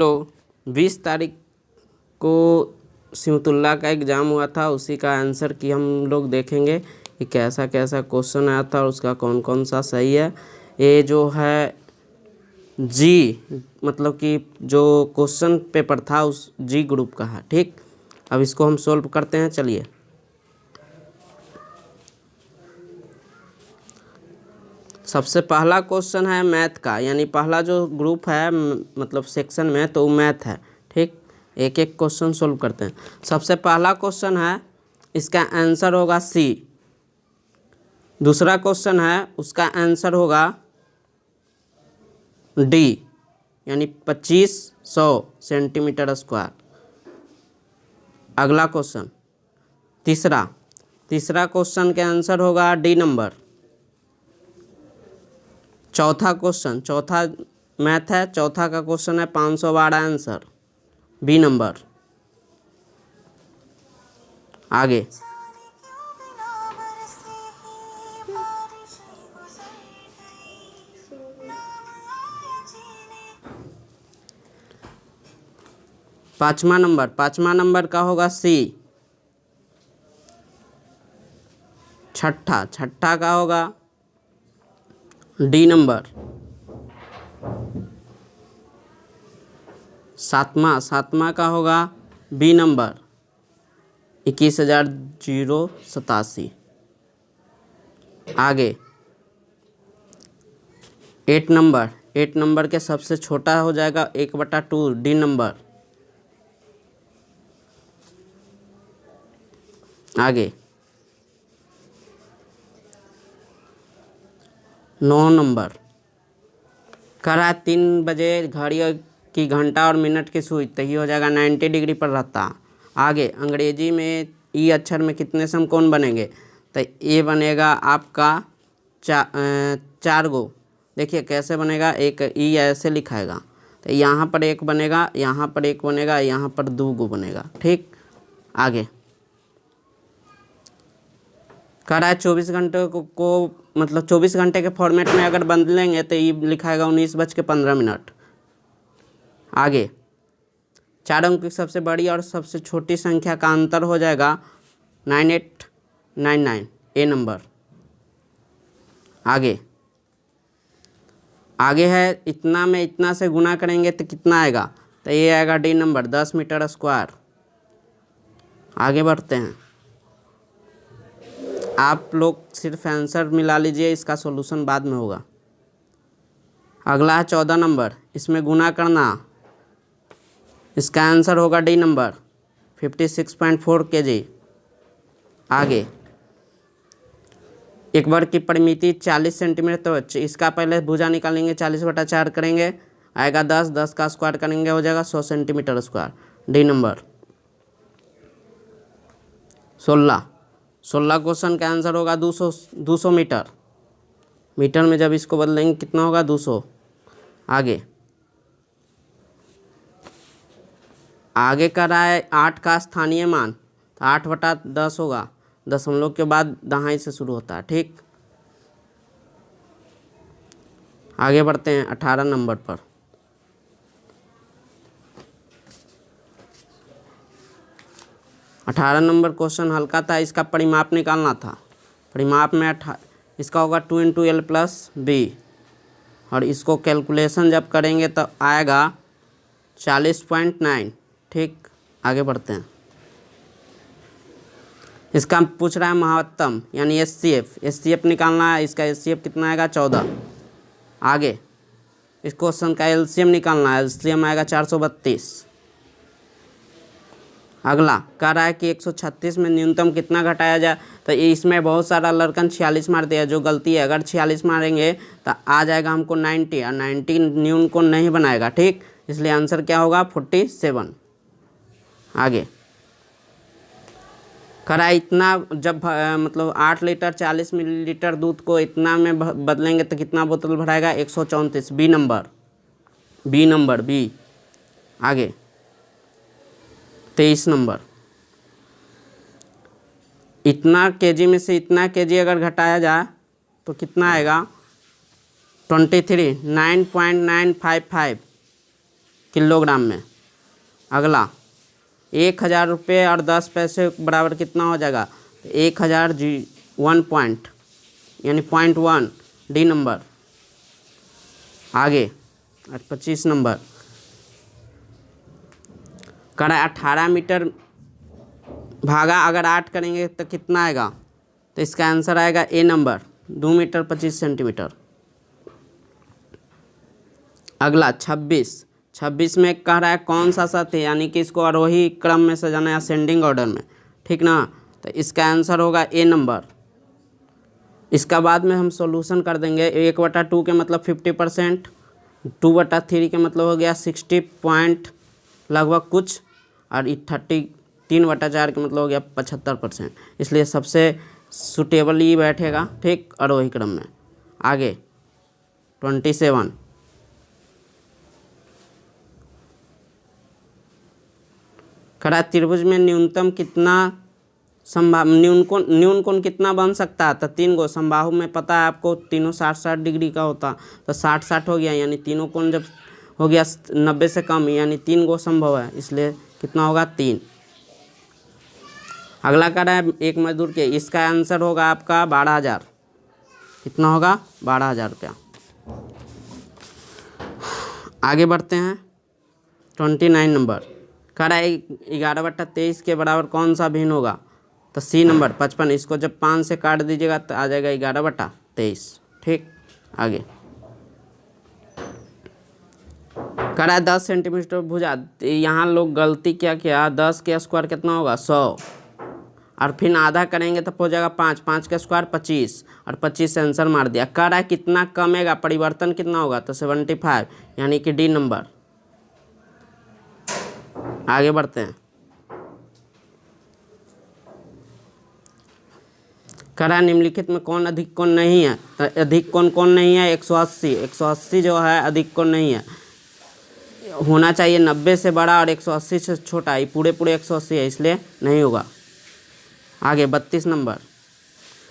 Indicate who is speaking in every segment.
Speaker 1: तो 20 तारीख को सिमतुल्ला का एग्ज़ाम हुआ था, उसी का आंसर की हम लोग देखेंगे कि कैसा कैसा क्वेश्चन आया था और उसका कौन कौन सा सही है। ये जो है जी मतलब कि जो क्वेश्चन पेपर था उस जी ग्रुप का है। ठीक, अब इसको हम सोल्व करते हैं। चलिए, सबसे पहला क्वेश्चन है मैथ का, यानी पहला जो ग्रुप है मतलब सेक्शन में, तो मैथ है। ठीक, एक एक क्वेश्चन सोल्व करते हैं। सबसे पहला क्वेश्चन है, इसका आंसर होगा सी। दूसरा क्वेश्चन है, उसका आंसर होगा डी, यानी 2500 सेंटीमीटर स्क्वायर। अगला क्वेश्चन तीसरा क्वेश्चन के आंसर होगा डी नंबर। चौथा मैथ है, चौथा का क्वेश्चन है 512 आंसर, बी नंबर। आगे पाँचवा नंबर का होगा सी। छठा का होगा डी नंबर। सातवां का होगा बी नंबर 21,087। आगे 8 नंबर के सबसे छोटा हो जाएगा 1/2 डी नंबर। आगे 9 नंबर कह रहा है 3 बजे घड़ी की घंटा और मिनट की सुई, तो ये हो जाएगा 90 डिग्री पर रहता। आगे अंग्रेजी में ई अक्षर में कितने समकोण बनेंगे, तो ये बनेगा आपका 4 गो। देखिए कैसे बनेगा, एक ई ऐसे लिखाएगा, तो यहाँ पर एक बनेगा, यहाँ पर एक बनेगा, यहाँ पर 2 गो बनेगा। ठीक, आगे कह रहा है 24 घंटे को मतलब 24 घंटे के फॉर्मेट में अगर बदलेंगे तो ये लिखाएगा 19:15। आगे 4 अंक की सबसे बड़ी और सबसे छोटी संख्या का अंतर हो जाएगा 9899, ए नंबर। आगे है इतना में इतना से गुना करेंगे तो कितना आएगा, तो ये आएगा डी नंबर 10 मीटर स्क्वायर। आगे बढ़ते हैं, आप लोग सिर्फ आंसर मिला लीजिए, इसका सॉल्यूशन बाद में होगा। अगला है 14 नंबर, इसमें गुना करना, इसका आंसर होगा डी नंबर 56.4 kg। आगे एक वर्ग की परिमिति 40 सेंटीमीटर, तो इसका पहले भुजा निकालेंगे, 40/4 करेंगे, आएगा 10 का स्क्वायर करेंगे हो जाएगा 100 centimetre square, D number. 16 question का आंसर होगा 200 मीटर में जब इसको बदलेंगे कितना होगा 200। आगे कर रहा है 8 का स्थानीय मान, तो 8/10 होगा, दशमलव के बाद दहाई से शुरू होता है। ठीक, आगे बढ़ते हैं 18 नंबर पर। 18 नंबर क्वेश्चन हल्का था, इसका परिमाप निकालना था। परिमाप में इसका होगा 2 × L + B, और इसको कैलकुलेशन जब करेंगे तो आएगा 40.9। ठीक, आगे बढ़ते हैं। इसका पूछ रहा है महत्तम यानी एचसीएफ निकालना है, इसका एचसीएफ कितना आएगा 14। आगे इस क्वेश्चन का एलसीएम निकालना है, एलसीएम आएगा 432। अगला कह रहा है कि 136 में न्यूनतम कितना घटाया जाए, तो इसमें बहुत सारा लड़कन 46 मार दिया, जो गलती है। अगर 46 मारेंगे तो आ जाएगा हमको 90, और 90 न्यून को नहीं बनाएगा। ठीक, इसलिए आंसर क्या होगा 47। आगे कह रहा है इतना जब मतलब 8 लीटर 40 मिलीलीटर दूध को इतना में बदलेंगे तो कितना बोतल भराएगा 134, बी नंबर। आगे 23 नंबर, इतना केजी में से इतना केजी अगर घटाया जाए तो कितना आएगा 23, 9.955। किलोग्राम में। अगला 1000 रुपये और 10 पैसे बराबर कितना हो जाएगा, 1000 जी 1 पॉइंट यानी 0.1 डी नंबर। आगे 25 नंबर करा 18 मीटर भागा अगर 8 करेंगे तो कितना आएगा, तो इसका आंसर आएगा ए नंबर 2 मीटर 25 सेंटीमीटर। अगला 26 में कह रहा है कौन सा सत्य है, यानी कि इसको आरोही क्रम में सजाना है असेंडिंग ऑर्डर में, ठीक ना। तो इसका आंसर होगा ए नंबर। इसका बाद में हम सॉल्यूशन कर देंगे। 1/2 के मतलब 50%, 2/3 के मतलब हो गया 60 पॉइंट लगभग कुछ, और 3/4 के मतलब हो गया 75%। इसलिए सबसे सुटेबल ये बैठेगा, ठीक, आरोही क्रम में। आगे 27 खड़ा त्रिभुज में न्यूनतम कितना न्यून कोण कितना बन सकता है, तो 3 गो। समबाहु में पता है आपको तीनों 60-60 डिग्री का होता, तो 60-60 हो गया, यानी तीनों कोण जब हो गया 90 से कम, यानी 3 गो संभव है, इसलिए कितना होगा 3। अगला कह रहा है एक मजदूर के, इसका आंसर होगा आपका 12,000। कितना होगा, 12,000 रुपया। आगे बढ़ते हैं 29 नंबर कह रहा है 11/23 के बराबर कौन सा भिन्न होगा, तो सी नंबर 55। इसको जब 5 से काट दीजिएगा तो आ जाएगा 11/23, ठीक। आगे कह रहा है 10 सेंटीमीटर भुजा, यहाँ लोग गलती क्या किया, 10 के स्क्वायर कितना होगा 100, और फिर आधा करेंगे तो हो जाएगा 5 के स्क्वायर 25, और 25 से आंसर मार दिया। कह रहा है कितना कमेगा, परिवर्तन कितना होगा, तो 75, यानी कि डी नंबर। आगे बढ़ते हैं। कह रहा है निम्नलिखित में कौन अधिक कोण नहीं है, तो अधिक कोण कौन नहीं है, 180 जो है अधिक कोण नहीं है। होना चाहिए 90 से बड़ा और 180 से छोटा, ये पूरे 180 है, इसलिए नहीं होगा। आगे 32 नंबर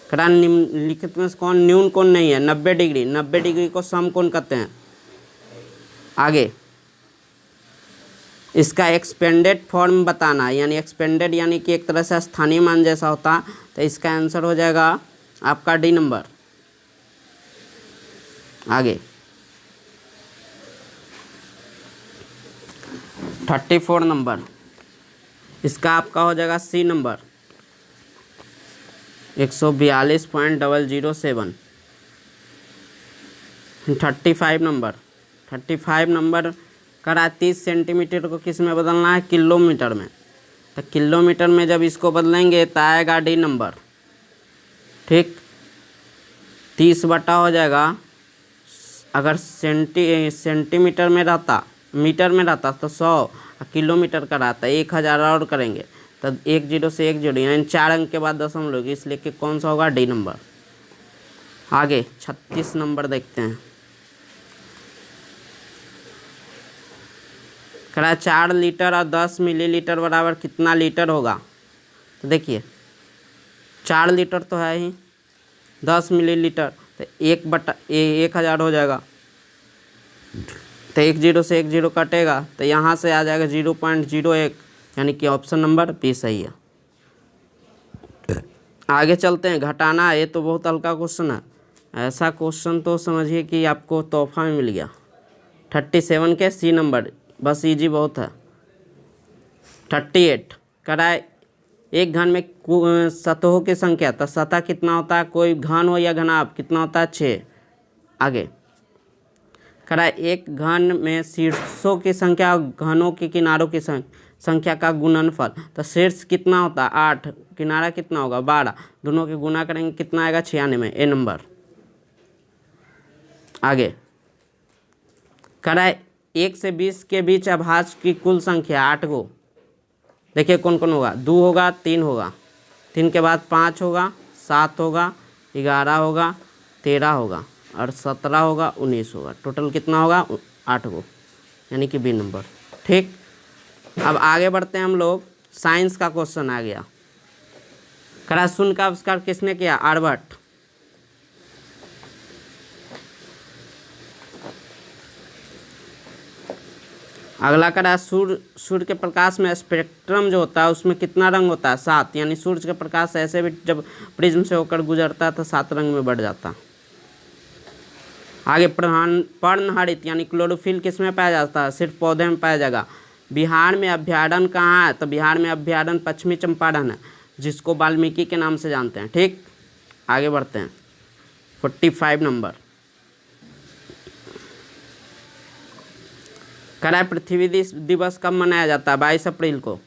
Speaker 1: कह रहा है निम्नलिखित में कौन न्यून कोण नहीं है, 90 डिग्री। 90 डिग्री को समकोण कहते हैं। आगे इसका एक्सपेंडेड फॉर्म बताना, यानी एक्सपेंडेड यानी कि एक तरह से स्थानीय मान जैसा होता, तो इसका आंसर हो जाएगा आपका डी नंबर। आगे 34 नंबर इसका आपका हो जाएगा सी नंबर 142.007। 35 नंबर करा 30 सेंटीमीटर को किस में बदलना है, किलोमीटर में। तो किलोमीटर में जब इसको बदलेंगे तो आएगा डी नंबर, ठीक। 30 बटा हो जाएगा, अगर सेंटीमीटर में रहता, मीटर में रहता तो 100, किलोमीटर का रहता 1000 और करेंगे तो 1 0 से 1 0, यानी 4 अंक के बाद दशमलव, इसलिए कि कौन सा होगा, डी नंबर। आगे 36 नंबर देखते हैं। करा 4 लीटर और 10 मिलीलीटर बराबर कितना लीटर होगा, तो देखिए 4 लीटर तो है ही, 10 मिलीलीटर तो 1/1000 हो जाएगा, तो 1 0 से 1 0 कटेगा, तो यहाँ से आ जाएगा 0.01, यानी कि ऑप्शन नंबर बी सही है। आगे चलते हैं। घटाना, ये तो बहुत हल्का क्वेश्चन है, ऐसा क्वेश्चन तो समझिए कि आपको तोहफा में मिल गया। 37 के सी नंबर, बस इजी बहुत है। 38 कराए एक घन में सतहों की संख्या, तो सतह कितना होता है, कोई घन हो या घनाभ, कितना होता है 6। आगे कराए एक घन में शीर्षों की संख्या और घनों के किनारों की संख्या का गुणनफल, तो शीर्ष कितना होता है 8, किनारा कितना होगा 12, दोनों के गुना करेंगे कितना आएगा 96, ए नंबर। आगे कराए 1 से 20 के बीच अभाज्य की कुल संख्या 8 गो, देखिए कौन कौन होगा, 2 होगा, 3 होगा, 3 के बाद 5 होगा, 7 होगा, 11 होगा, 13 होगा, और 17 होगा, 19 होगा, टोटल कितना होगा 8 गो, यानी कि बी नंबर, ठीक। अब आगे बढ़ते हैं हम लोग। साइंस का क्वेश्चन आ गया। करा शून्य का आविष्कार किसने किया, आर्यभट्ट। अगला करा सूर्य के प्रकाश में स्पेक्ट्रम जो होता है उसमें कितना रंग होता है? 7, यानी सूर्य के प्रकाश ऐसे भी जब प्रिज्म से होकर गुजरता है तो 7 रंग में बढ़ जाता। आगे पर्णहरित यानी क्लोरोफिल किस में पाया जाता है? सिर्फ पौधे में पाया जाएगा। बिहार में अभ्यारण्य कहाँ है? तो बिहार में अभ्यारण्य पश्चिमी चंपारण है, जिसको वाल्मीकि के नाम से जानते हैं। ठीक, आगे बढ़ते हैं। 45 नंबर करा पृथ्वी दिवस कब मनाया जाता है? 22 अप्रैल को।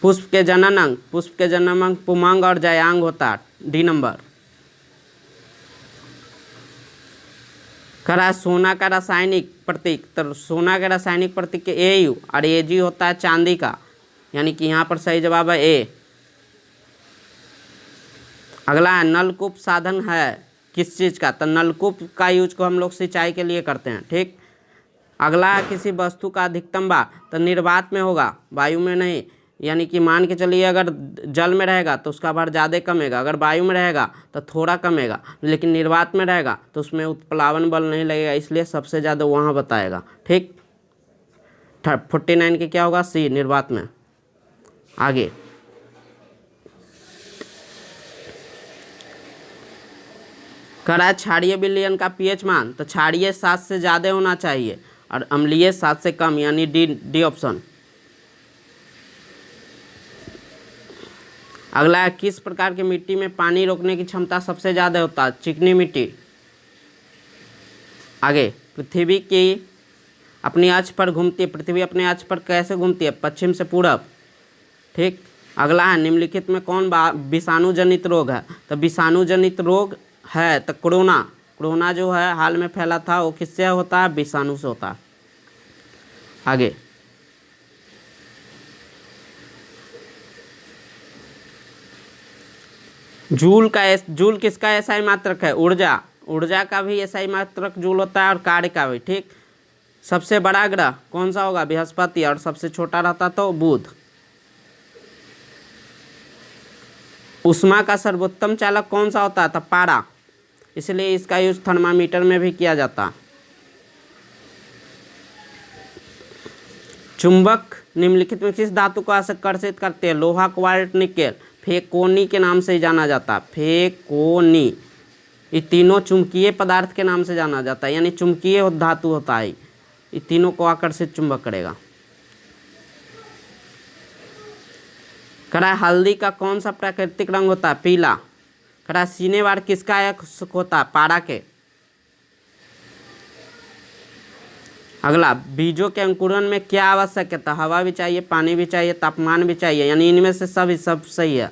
Speaker 1: पुष्प के जनन अंग पुमंग और जयांग होता है। D number. करा सोना का रासायनिक प्रतीक, तो सोना का रासायनिक प्रतीक के AU और AG होता है चांदी का, यानी कि यहाँ पर सही जवाब है A। अगला है नलकूप साधन है किस चीज़ का? तो नलकूप का यूज को हम लोग सिंचाई के लिए करते हैं। ठीक, अगला है किसी वस्तु का अधिकतम भार, तो निर्वात में होगा, वायु में नहीं। यानी कि मान के चलिए अगर जल में रहेगा तो उसका भार ज़्यादा कमेगा, अगर वायु में रहेगा तो थोड़ा कमेगा, लेकिन निर्वात में रहेगा तो उसमें उत्प्लावन बल नहीं लगेगा, इसलिए सबसे ज़्यादा वहाँ बताएगा। ठीक, 49 के क्या होगा? C, निर्वात में। आगे करा क्षारीय विलयन का pH मान, तो क्षारीय 7 से ज़्यादा होना चाहिए और अम्लीय 7 से कम, यानी डी ऑप्शन। अगला है किस प्रकार की मिट्टी में पानी रोकने की क्षमता सबसे ज़्यादा होता है? चिकनी मिट्टी। आगे पृथ्वी की अपनी अक्ष पर घूमती है, पृथ्वी अपने अक्ष पर कैसे घूमती है? पश्चिम से पूरब। ठीक, अगला है निम्नलिखित में कौन विषाणु जनित रोग है? तो विषाणु जनित रोग है तो कोरोना जो है हाल में फैला था वो किससे होता है? विषाणु से होता है। आगे जूल किसका SI मात्रक है? ऊर्जा का भी SI मात्रक जूल होता है और कार्य का भी। ठीक, सबसे बड़ा ग्रह कौन सा होगा? बृहस्पति, और सबसे छोटा रहता तो बुध। उष्मा का सर्वोत्तम चालक कौन सा होता है? तो पारा, इसलिए इसका यूज थर्मामीटर में भी किया जाता। चुंबक निम्नलिखित में किस धातु को आकर्षित करते हैं? लोहा, क्वार्ट्ज, निकेल। फेकोनी के नाम से जाना जाता है, फेकोनी। ये तीनों चुंबकीय पदार्थ के नाम से जाना जाता है, यानी चुंबकीय धातु होता है, ये तीनों को आकर्षित चुंबक करेगा। करा हल्दी का कौन सा प्राकृतिक रंग होता है? पीला। करा सीनेवार किसका एक होता है? पारा के। अगला बीजों के अंकुरण में क्या आवश्यक है? हवा भी चाहिए, पानी भी चाहिए, तापमान भी चाहिए, यानी इनमें से सब सही है।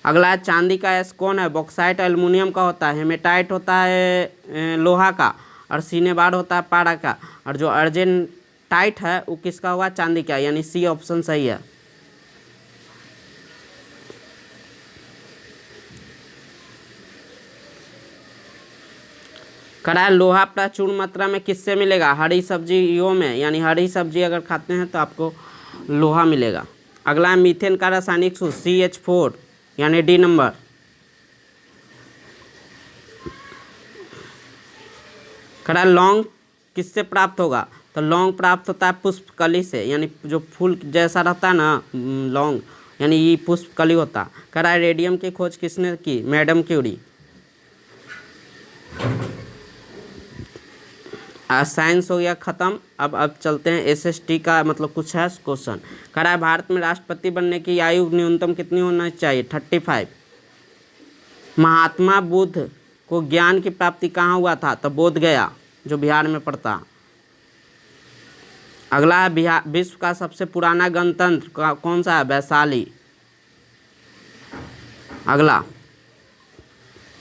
Speaker 1: अगला है चांदी का S कौन है? बॉक्साइट एल्युमिनियम का होता है। हेमेटाइट होता है लोहा का, और सीनेबार होता है पारा का, और जो अर्जेंटाइट है वो किसका होगा? चांदी का, यानी C ऑप्शन सही है। कड़ा लोहा प्रचुर मात्रा में किससे मिलेगा? हरी सब्जियों में, यानी हरी सब्जी अगर खाते हैं तो आपको लोहा मिलेगा। अगला मीथेन का रासायनिक सूत्र CH4, यानी डी नंबर। कड़ा लौंग किससे प्राप्त होगा? तो लौंग प्राप्त होता है पुष्पकली से, यानी जो फूल जैसा रहता है ना लौंग, यानी ये पुष्पकली होता है। कड़ा रेडियम की खोज किसने की? Madam Curie. साइंस हो गया ख़त्म। अब चलते हैं SST का, मतलब कुछ है क्वेश्चन। करा भारत में राष्ट्रपति बनने की आयु न्यूनतम कितनी होना चाहिए? 35। महात्मा बुद्ध को ज्ञान की प्राप्ति कहाँ हुआ था? तो बोध गया, जो बिहार में पड़ता। अगला है विश्व का सबसे पुराना गणतंत्र कौन सा है? वैशाली। अगला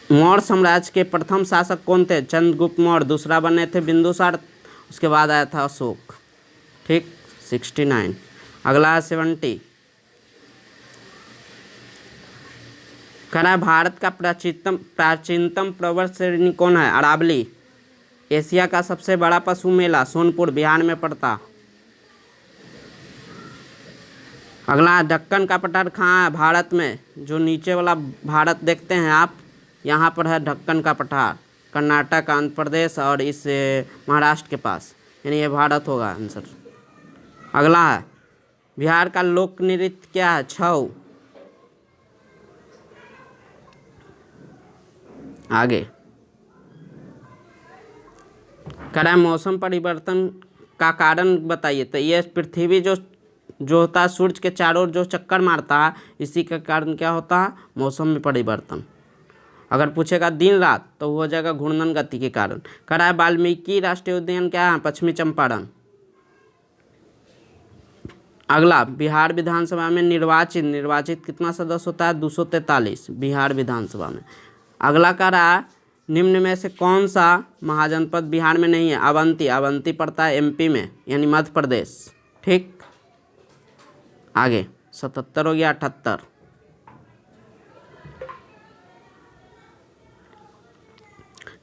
Speaker 1: मौर्य साम्राज्य के प्रथम शासक कौन थे? चंद्रगुप्त मौर्य। दूसरा बने थे बिंदुसार, उसके बाद आया था अशोक। ठीक, 69। अगला है 70। करा भारत का प्राचीनतम पर्वत श्रेणी कौन है? अरावली। एशिया का सबसे बड़ा पशु मेला सोनपुर, बिहार में पड़ता। अगला दक्कन का पठार कहाँ है? भारत में। जो नीचे वाला भारत देखते हैं आप, यहाँ पर है दक्कन का पठार, कर्नाटक, आंध्र प्रदेश और इस महाराष्ट्र के पास, यानी ये भारत होगा आंसर। अगला है बिहार का लोक नृत्य क्या है? छऊ। आगे कह रहा है मौसम परिवर्तन का कारण बताइए। तो ये पृथ्वी जो होता है सूरज के चारों ओर जो चक्कर मारता है, इसी के कारण क्या होता है? मौसम में परिवर्तन। अगर पूछेगा दिन रात तो हो जाएगा घूर्णन गति के कारण। कह रहा है वाल्मीकि राष्ट्रीय उद्यान क्या है? पश्चिमी चंपारण। अगला बिहार विधानसभा में निर्वाचित कितना सदस्य होता है? 243 बिहार विधानसभा में। अगला कह रहा है निम्न में से कौन सा महाजनपद बिहार में नहीं है? अवंती पड़ता है एमपी में, यानी मध्य प्रदेश। ठीक, आगे 77 हो गया। 78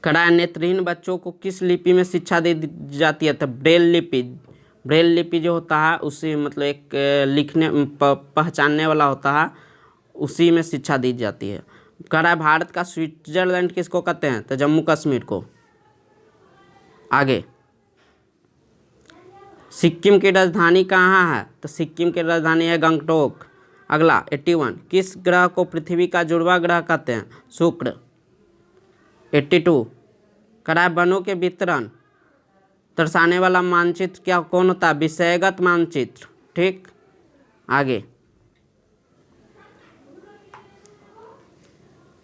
Speaker 1: कड़ा नेत्रहीन बच्चों को किस लिपि में शिक्षा दी जाती है? तो ब्रेल लिपि जो होता है उसी मतलब एक लिखने पहचानने वाला होता है, उसी में शिक्षा दी जाती है। कह रहा है भारत का स्विट्जरलैंड किसको कहते हैं? तो जम्मू कश्मीर को। आगे सिक्किम की राजधानी कहाँ है? तो सिक्किम की राजधानी है गंगटोक। अगला 81 किस ग्रह को पृथ्वी का जुड़वा ग्रह कहते हैं? शुक्र। 82 कह रहा है वनों के वितरण दर्शाने वाला मानचित्र क्या कौन होता है? विषयगत मानचित्र। ठीक, आगे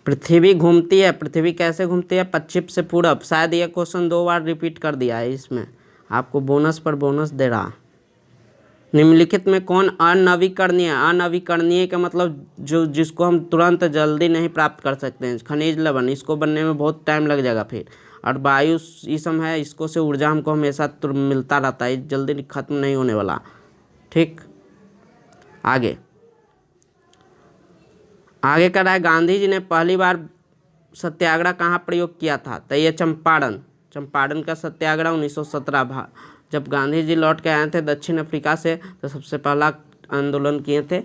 Speaker 1: पृथ्वी घूमती है, पृथ्वी कैसे घूमती है? पश्चिम से पूरब। शायद ये क्वेश्चन 2 बार रिपीट कर दिया है, इसमें आपको बोनस पर बोनस दे रहा। निम्नलिखित में कौन अनवीकरणीय? अनवीकरणीय का मतलब जिसको हम तुरंत जल्दी नहीं प्राप्त कर सकते हैं। खनिज लवण, इसको बनने में बहुत टाइम लग जाएगा फिर। और वायु ईसम है, इसको से ऊर्जा हमको हमेशा मिलता रहता है, जल्दी खत्म नहीं होने वाला। ठीक, आगे कर रहा है गांधी जी ने पहली बार सत्याग्रह कहाँ प्रयोग किया था? तो ये चंपारण का सत्याग्रह 1917 जब गांधी जी लौट के आए थे दक्षिण अफ्रीका से, तो सबसे पहला आंदोलन किए थे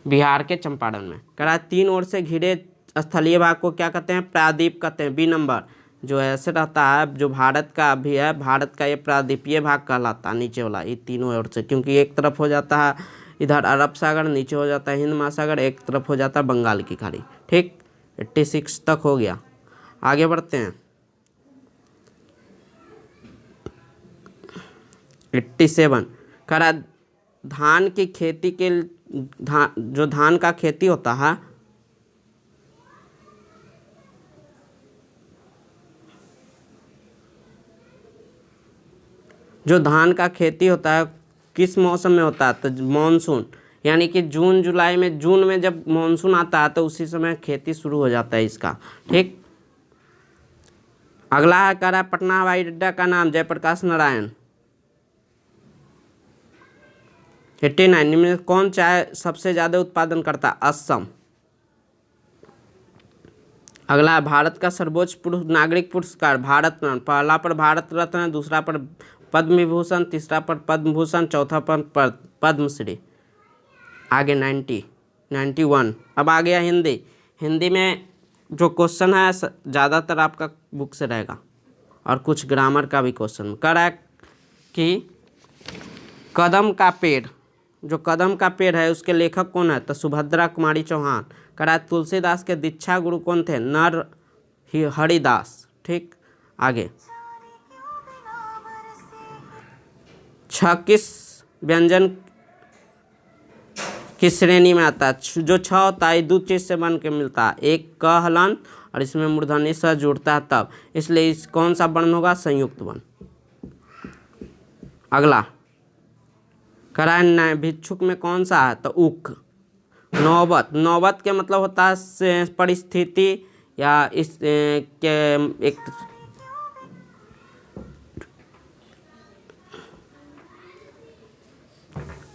Speaker 1: बिहार के चंपारण में। कह रहा है 3 ओर से घिरे स्थलीय भाग को क्या कहते हैं? प्रायद्वीप कहते हैं। बी नंबर जो ऐसे रहता है, जो भारत का भी है, भारत का ये प्रायद्वीपीय भाग कहलाता है नीचे वाला, ये तीनों ओर से, क्योंकि एक तरफ हो जाता है इधर अरब सागर, नीचे हो जाता है हिंद महासागर, एक तरफ हो जाता है बंगाल की खाड़ी। ठीक, 86 तक हो गया। आगे बढ़ते हैं 87। कह रहा धान की खेती के जो धान का खेती होता है, जो धान का खेती होता है किस मौसम में होता है? तो मानसून, यानी कि जून में जब मानसून आता है तो उसी समय खेती शुरू हो जाता है इसका। ठीक, अगला है कह रहा है पटना हवाई अड्डा का नाम? जयप्रकाश नारायण। 89 निम्न में कौन चाय सबसे ज्यादा उत्पादन करता है? असम। अगला है भारत का सर्वोच्च नागरिक पुरस्कार? भारत रत्न। पहला पर भारत रत्न है, दूसरा पर पद्म विभूषण, तीसरा पर पद्म भूषण, चौथा पर पद्मश्री। आगे 91। अब आ गया हिंदी में जो क्वेश्चन है ज़्यादातर आपका बुक से रहेगा और कुछ ग्रामर का भी क्वेश्चन। कह रहा है कि कदम का पेड़, जो कदम का पेड़ है उसके लेखक कौन है? तो सुभद्रा कुमारी चौहान। कह रहा है तुलसीदास के दीक्षा गुरु कौन थे? नर हरिदास। ठीक, आगे किस व्यंजन किस श्रेणी में आता है? जो होता है 2 चीज से बन के मिलता है, एक क हलंत और इसमें मूर्धन्य स जुड़ता है तब, इसलिए इस कौन सा वर्ण होगा? संयुक्त वर्ण। अगला कह रहा है भिक्षुक में कौन सा है? तो उक। नौबत के मतलब होता है परिस्थिति या इस के एक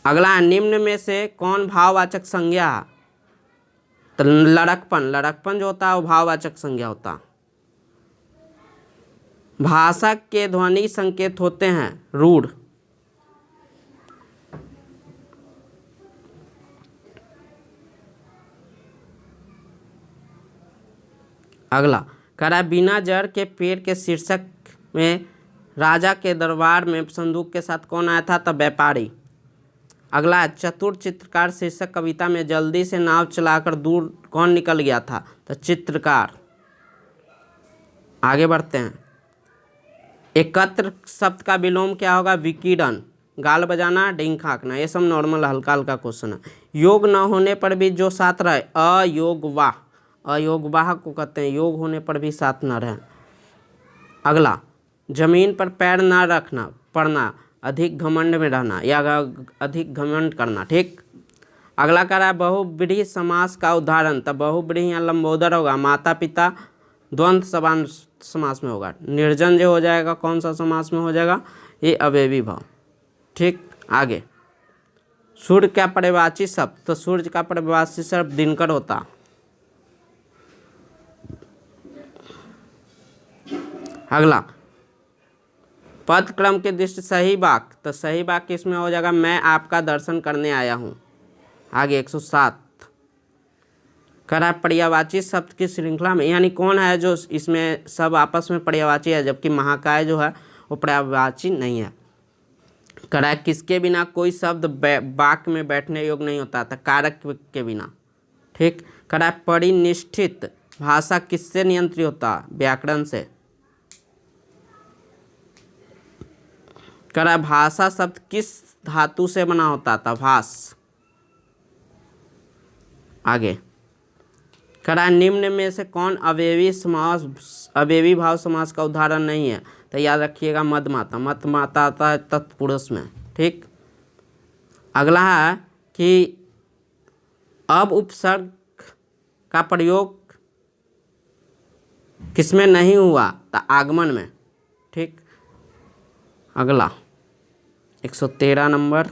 Speaker 1: अगला निम्न में से कौन भाववाचक संज्ञा है? तो लड़कपन जो होता है वो भाववाचक संज्ञा होता है। भाषा के ध्वनि संकेत होते हैं रूढ़। अगला कह रहा है बिना जड़ के पेड़ के शीर्षक में राजा के दरबार में संदूक के साथ कौन आया था? तो व्यापारी। अगला, चतुर चित्रकार शीर्षक कविता में जल्दी से नाव चलाकर दूर कौन निकल गया था? तो चित्रकार। आगे बढ़ते हैं। एकत्र शब्द का विलोम क्या होगा? विकीर्ण। गाल बजाना, डींग हाँकना, ये सब नॉर्मल हल्का हल्का क्वेश्चन है। योग न होने पर भी जो साथ रहे, अयोगवाह। अयोगवाह को कहते हैं, योग होने पर भी साथ न रहे। अगला, जमीन पर पैर न रखना, पड़ना, अधिक घमंड में रहना या अधिक घमंड करना। ठीक। अगला कह रहा है बहुब्रीहि समास का उदाहरण। तब बहुब्रीहि या लंबोदर होगा, माता पिता द्वंद्व समान समास में होगा। निर्जन जो हो जाएगा कौन सा समास में हो जाएगा? ये अवयवी भाव। ठीक। आगे, सूर्य का पर्यायवाची शब्द। तो सूर्य का पर्यायवाची शब्द दिनकर होता। अगला, पद क्रम के दृष्टि सही वाक्य। तो सही वाक्य इसमें हो जाएगा, मैं आपका दर्शन करने आया हूँ। आगे 107 करा पर्यायवाची शब्द की श्रृंखला में, यानी कौन है जो इसमें सब आपस में पर्यायवाची है, जबकि महाकाय जो है वो पर्यायवाची नहीं है। करा किसके बिना कोई शब्द वाक्य में बैठने योग्य नहीं होता था? कारक के बिना। ठीक। करा परिनिष्ठित भाषा किससे नियंत्रित होता? व्याकरण से। करा भाषा शब्द किस धातु से बना होता था? भास। आगे, करा निम्न में से कौन अवयवी भाव समास का उदाहरण नहीं है? तो याद रखिएगा मदमाता। मदमाता आता है तत्पुरुष में। ठीक। अगला है कि अब उपसर्ग का प्रयोग किसमें नहीं हुआ? तो आगमन में। ठीक। अगला 113 नंबर,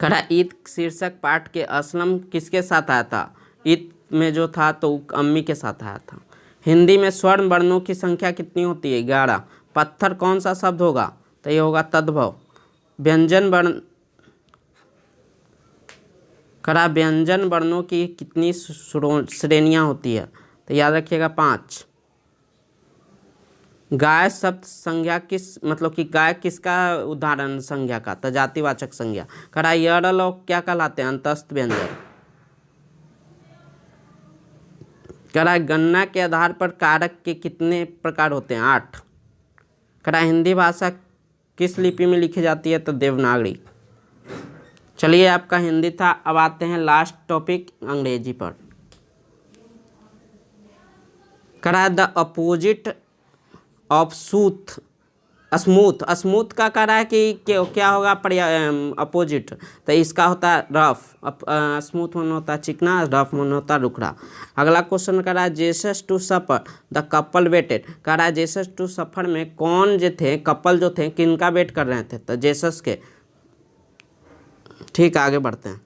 Speaker 1: करा ईद शीर्षक पाठ के असलम किसके साथ आया था? ईद में जो था तो अम्मी के साथ आया था। हिंदी में स्वर्ण वर्णों की संख्या कितनी होती है? 11। पत्थर कौन सा शब्द होगा? तो ये होगा तद्भव। व्यंजन वर्ण, करा व्यंजन वर्णों की कितनी श्रेणियां होती है? तो याद रखिएगा 5। गाय शब्द संज्ञा किस, मतलब कि गाय किसका उदाहरण संज्ञा का? तो जातिवाचक संज्ञा। करा यरल और क्या कहलाते हैं? अंतस्थ व्यंजन। करा गणना के आधार पर कारक के कितने प्रकार होते हैं? 8। करा हिंदी भाषा किस लिपि में लिखी जाती है? तो देवनागरी। चलिए, आपका हिंदी था। अब आते हैं लास्ट टॉपिक अंग्रेजी पर। करा the opposite of soothe, smooth. Smooth का कह रहा है कि क्या होगा अपोजिट? तो इसका होता है रफ। स्मूथ मन होता है चिकना, रफ मन होता है रुखड़ा। अगला क्वेश्चन कह रहा है Jesus to suffer the couple waited. कह रहा है जेसस टू सफर में कौन जो थे कपल जो थे किनका वेट कर रहे थे? तो जेसस के। ठीक। आगे बढ़ते हैं।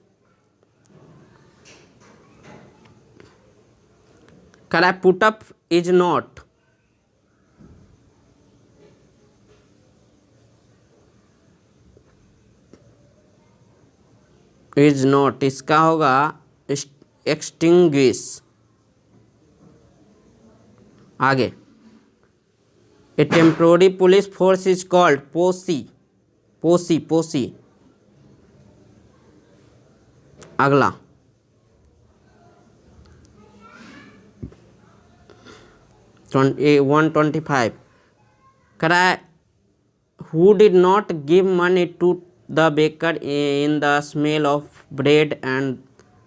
Speaker 1: कह रहा है put up is not, is not इसका होगा एक्सटिंग्विश। आगे, a temporary police force is called posse. Posse posse. अगला, 125 कह रहा है who did not give money to the baker in the smell of bread and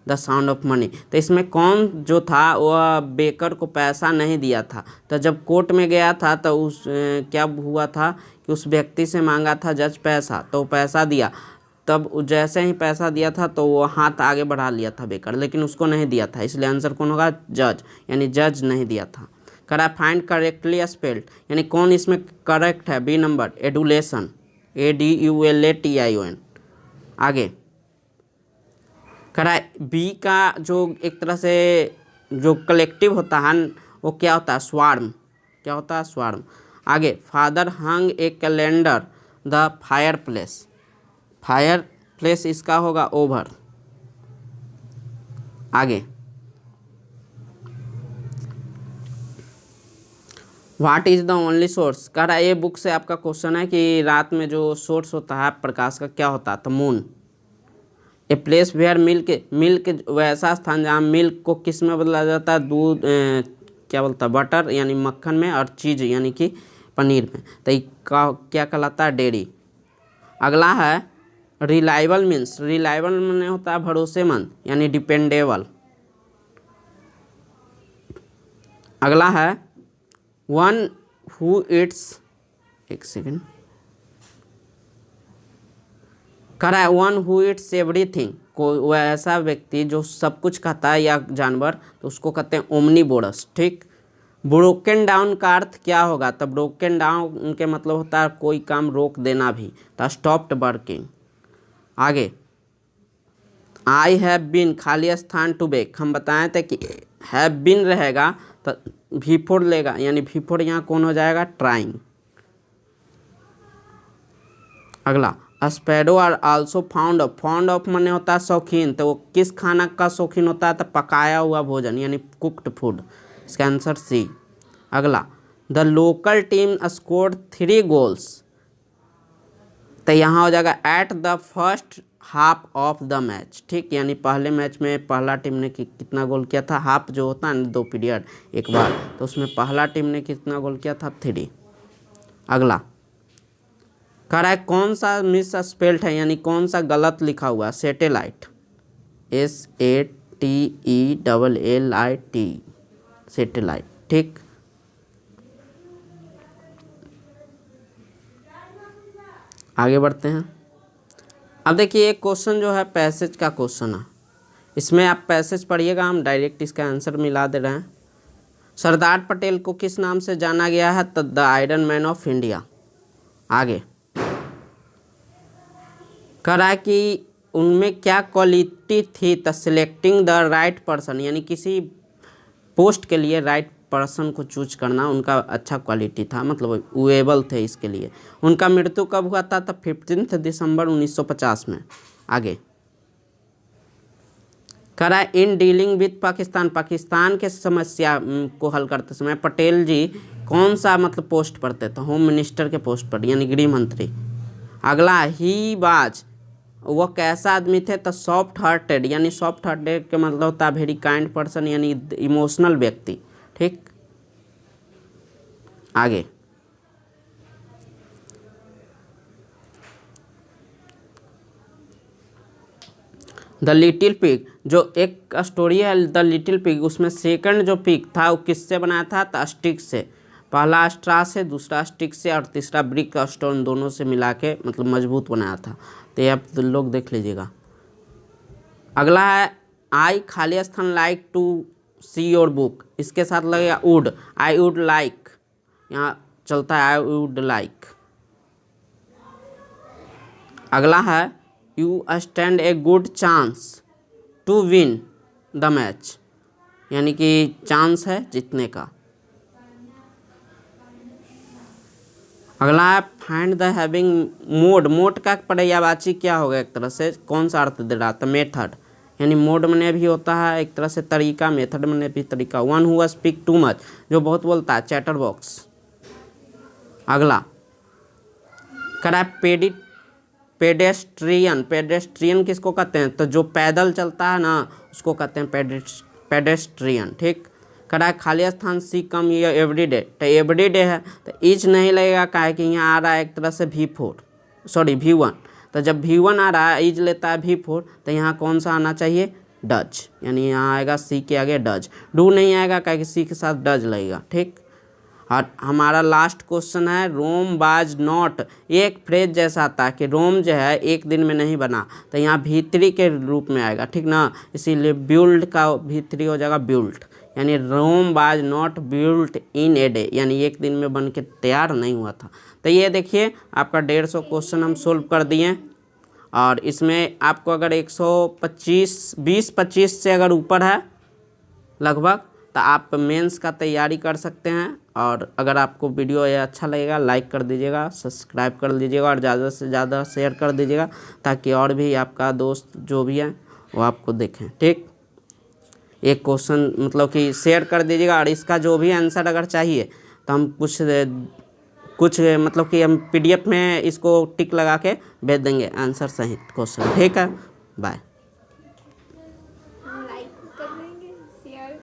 Speaker 1: the sound of money. तो इसमें कौन जो था वह बेकर को पैसा नहीं दिया था? तो जब कोर्ट में गया था तो उस क्या हुआ था कि उस व्यक्ति से मांगा था जज पैसा, तो पैसा दिया। तब जैसे ही पैसा दिया था तो वो हाथ आगे बढ़ा लिया था बेकर, लेकिन उसको नहीं दिया था। इसलिए आंसर कौन होगा? जज, यानी जज नहीं दिया था। करा फाइंड करेक्टली स्पेल्ड, यानी कौन इसमें करेक्ट है? B number, adulation, ADULATION। आगे, करा बी का जो एक तरह से जो कलेक्टिव होता है वो क्या होता है? स्वार्म। क्या होता है? स्वार्म। आगे, father hung A calendar the fire place. Fire place इसका होगा ओवर। आगे, what is the only source, कह रहा है ये बुक से आपका क्वेश्चन है कि रात में जो सोर्स होता है प्रकाश का क्या होता है, तो moon. A place where milk वैसा स्थान जहाँ मिल्क को किस में बदला जाता है, दूध क्या बोलता है, बटर यानी मक्खन में, और चीज़ यानी कि पनीर में, तो ये क्या कहलाता है, डेयरी। अगला है रिलायबल मीन्स, रिलायबल माने होता है भरोसेमंद यानी डिपेंडेबल। अगला है वन हु इट्स, एक सेकेंड, कह रहा है वन हु इट्स एवरीथिंग, कोई वह ऐसा व्यक्ति जो सब कुछ खाता है या जानवर, तो उसको कहते हैं ओमनीवोरस, ठीक। ब्रोकन डाउन का अर्थ क्या होगा, तो ब्रोकन डाउन उनके मतलब होता है कोई काम रोक देना भी, तो स्टॉप्ड वर्किंग। आगे आई हैव बीन, खाली स्थान टू बेक, हम बताए थे कि हैव बीन रहेगा तो भी फोर लेगा, यानी भी फोर यहाँ कौन हो जाएगा, ट्राइंग। अगला sparrow are also found of, found of माने होता है शौकीन, तो वो किस खाना का शौकीन होता है, तो पकाया हुआ भोजन यानी कुक्ड फूड, इसका आंसर सी। अगला the local team scored 3 goals, तो यहाँ हो जाएगा at the first half of the match, ठीक, यानी पहले मैच में पहला टीम ने कितना गोल किया था, हाफ जो होता है ना 2 पीरियड एक बार, तो उसमें पहला टीम ने कितना गोल किया था, 3। अगला कह रहा है कौन सा मिस स्पेल्ड है, यानी कौन सा गलत लिखा हुआ है, सैटेलाइट, SATELLIT, सैटेलाइट, ठीक। आगे बढ़ते हैं। अब देखिए एक क्वेश्चन जो है पैसेज का क्वेश्चन है, इसमें आप पैसेज पढ़िएगा, हम डायरेक्ट इसका आंसर मिला दे रहे हैं। सरदार पटेल को किस नाम से जाना गया है, the iron man of India. आगे कह रहा है कि उनमें क्या क्वालिटी थी, the selecting the right person, यानी किसी पोस्ट के लिए राइट पर्सन को चूज करना उनका अच्छा क्वालिटी था, मतलब वेबल थे इसके लिए। उनका मृत्यु कब हुआ था, तो 15 दिसंबर 1950 में। आगे कह रहा है in dealing with Pakistan, Pakistan के समस्या को हल करते समय पटेल जी कौन सा मतलब पोस्ट पर थे, तो होम मिनिस्टर के पोस्ट पर यानी गृह मंत्री। अगला ही बाज, वो कैसा आदमी थे, तो सॉफ्ट हार्टेड, यानी सॉफ्ट हार्टेड के मतलब होता है वेरी काइंड पर्सन यानी इमोशनल व्यक्ति, ठीक। आगे द लिटिल पिग, जो एक स्टोरी है द लिटिल पिग, उसमें सेकंड जो पिग था वो किससे बनाया था, तो स्टिक से, पहला स्ट्रा से, दूसरा स्टिक से, और तीसरा ब्रिक स्टोन, दोनों से मिला के मतलब मजबूत बनाया था। तो ये आप लोग देख लीजिएगा। अगला है आई खाली स्थान like to see your book, इसके साथ लगेगा वुड, आई वुड लाइक, यहाँ चलता है आई वुड लाइक। अगला है you stand a good chance to win the match, यानी कि चांस है जीतने का। अगला है find the having mode, mode का पर्यायवाची क्या होगा, एक तरह से कौन सा अर्थ दे रहा था, मेथड, यानी मोड में भी होता है एक तरह से तरीका, मेथड में भी तरीका। वन हुआ स्पीक टू मच, जो बहुत बोलता है, चैटर बॉक्स। अगला करा पेडेस्ट्रियन, पेडेस्ट्रियन किसको कहते हैं, तो जो पैदल चलता है ना उसको कहते हैं पेडेस्ट्रियन, ठीक। करा खाली स्थान सी कम या एवरीडे, तो एवरीडे है तो इच नहीं लगेगा, काहे कि यहाँ आ रहा है एक तरह से V1, तो जब V1 आ रहा है इज लेता है V4, तो यहाँ कौन सा आना चाहिए, डज, यानी यहाँ आएगा सी के आगे डज, डू नहीं आएगा काहे कि सी के साथ डज लगेगा, ठीक। और हमारा लास्ट क्वेश्चन है रोम वाज नॉट, एक फ्रेज जैसा आता है कि रोम जो है एक दिन में नहीं बना, तो यहाँ भीतरी के रूप में आएगा, ठीक ना, इसीलिए बिल्ड का भीतरी हो जाएगा बिल्ट, यानी Rome was not built in a day, यानी एक दिन में बन के तैयार नहीं हुआ था। तो ये देखिए आपका 150 क्वेश्चन हम सोल्व कर दिए, और इसमें आपको अगर 125 से अगर ऊपर है लगभग, तो आप मेंस का तैयारी कर सकते हैं। और अगर आपको वीडियो ये अच्छा लगेगा लाइक कर दीजिएगा, सब्सक्राइब कर लीजिएगा, और ज़्यादा से ज़्यादा शेयर कर दीजिएगा, ताकि और भी आपका दोस्त जो भी है वो आपको देखें, ठीक। एक क्वेश्चन मतलब कि शेयर कर दीजिएगा, और इसका जो भी आंसर अगर चाहिए तो हम कुछ मतलब कि हम PDF में इसको टिक लगा के भेज देंगे आंसर सहित क्वेश्चन। ठीक है, बाय।